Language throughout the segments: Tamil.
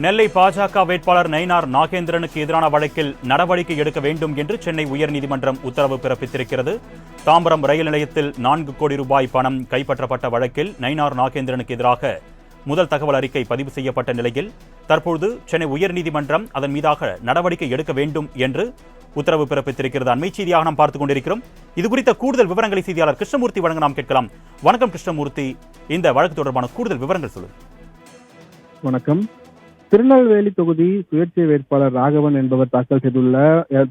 நெல்லை பாஜக வேட்பாளர் நயினார் நாகேந்திரனுக்கு எதிரான வழக்கில் நடவடிக்கை எடுக்க வேண்டும் என்று சென்னை உயர்நீதிமன்றம் உத்தரவு பிறப்பித்திருக்கிறது. தாம்பரம் ரயில் நிலையத்தில் 4 கோடி ரூபாய் பணம் கைப்பற்றப்பட்ட வழக்கில் நயினார் நாகேந்திரனுக்கு எதிராக முதல் தகவல் அறிக்கை பதிவு செய்யப்பட்ட நிலையில் தற்போது சென்னை உயர்நீதிமன்றம் அதன் மீதாக நடவடிக்கை எடுக்க வேண்டும் என்று உத்தரவு பிறப்பித்திருக்கிறது. அண்மை செய்தியாக நாம் பார்த்துக் கொண்டிருக்கிறோம். இது குறித்த கூடுதல் விவரங்களை செய்தியாளர் கிருஷ்ணமூர்த்தி வழங்க நாம் கேட்கலாம். வணக்கம் கிருஷ்ணமூர்த்தி, இந்த வழக்கு தொடர்பான கூடுதல் விவரங்கள் சொல்லுங்கள். வணக்கம். திருநெல்வேலி தொகுதி சுயேட்சை வேட்பாளர் ராகவன் என்பவர் தாக்கல் செய்துள்ள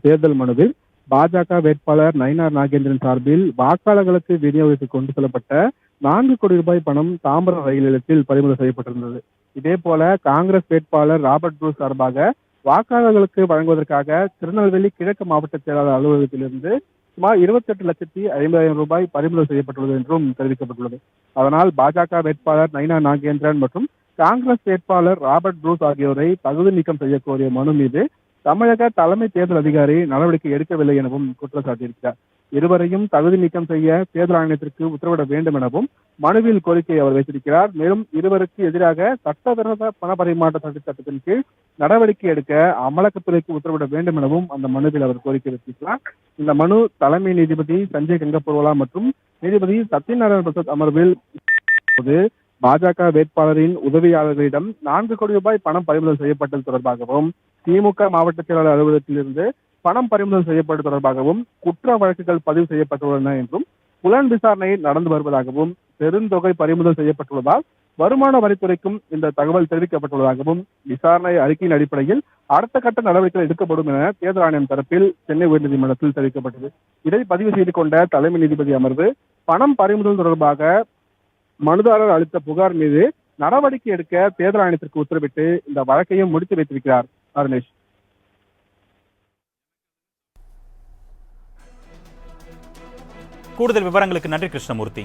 தேர்தல் மனுவில் பாஜக வேட்பாளர் நயினார் நாகேந்திரன் சார்பில் வாக்காளர்களுக்கு விநியோகித்துக் கொண்டு செல்லப்பட்ட 4 கோடி ரூபாய் பணம் தாம்பரம் ரயில் நிலையத்தில் பறிமுதல் செய்யப்பட்டிருந்தது. இதே போல காங்கிரஸ் வேட்பாளர் ராபர்ட் ப்ரூஸ் சார்பாக வாக்காளர்களுக்கு வழங்குவதற்காக திருநெல்வேலி கிழக்கு மாவட்ட செயலாளர் அலுவலகத்திலிருந்து சுமார் 28,50,000 ரூபாய் பறிமுதல் செய்யப்பட்டுள்ளது என்றும் தெரிவிக்கப்பட்டுள்ளது. அதனால் பாஜக வேட்பாளர் நயினார் நாகேந்திரன் மற்றும் காங்கிரஸ் வேட்பாளர் ராபர்ட் ப்ரூஸ் ஆகியோரை தகுதி நீக்கம் செய்ய கோரிய மனு மீது தமிழக தலைமை தேர்தல் அதிகாரி நடவடிக்கை எடுக்கவில்லை எனவும் குற்றம் சாட்டியிருக்கிறார். இருவரையும் தகுதி நீக்கம் செய்ய தேர்தல் ஆணையத்திற்கு உத்தரவிட வேண்டும் எனவும் மனுவில் கோரிக்கை அவர் வைத்திருக்கிறார். மேலும் இருவருக்கு எதிராக சட்டவிரோத பண பரிமாற்ற சட்டத்தின் கீழ் நடவடிக்கை எடுக்க அமலாக்கத்துறைக்கு உத்தரவிட வேண்டும் எனவும் அந்த மனுவில் அவர் கோரிக்கை வைத்திருக்கிறார். இந்த மனு தலைமை நீதிபதி சஞ்சய் கங்கபூர்வாலா மற்றும் நீதிபதி சத்யநாராயண பிரசாத் அமர்வில் பாஜக வேட்பாளரின் உதவியாளர்களிடம் 4 கோடி ரூபாய் பணம் பறிமுதல் செய்யப்பட்டது தொடர்பாகவும் திமுக மாவட்ட செயலாளர் அலுவலகத்திலிருந்து பணம் பறிமுதல் செய்யப்பட்டது தொடர்பாகவும் குற்ற வழக்குகள் பதிவு செய்யப்பட்டுள்ளன என்றும் புலன் விசாரணை நடந்து வருவதாகவும் பெருந்தொகை பறிமுதல் செய்யப்பட்டுள்ளதால் வருமான வரித்துறைக்கும் இந்த தகவல் தெரிவிக்கப்பட்டுள்ளதாகவும் விசாரணை அறிக்கையின் அடிப்படையில் அடுத்த கட்ட நடவடிக்கைகள் எடுக்கப்படும் என தேர்தல் ஆணையம் தரப்பில் சென்னை உயர்நீதிமன்றத்தில் தெரிவிக்கப்பட்டது. இதை பதிவு செய்து கொண்ட தலைமை நீதிபதி அமர்வு பணம் பறிமுதல் தொடர்பாக மனுதாரர் அளித்த புகார் மீது நடவடிக்கை எடுக்க தேர்தல் ஆணையத்திற்கு உத்தரவிட்டு இந்த வழக்கையும் முடித்து வைத்திருக்கிறார். அருணேஷ், கூடுதல் விவரங்களுக்கு நன்றி கிருஷ்ணமூர்த்தி.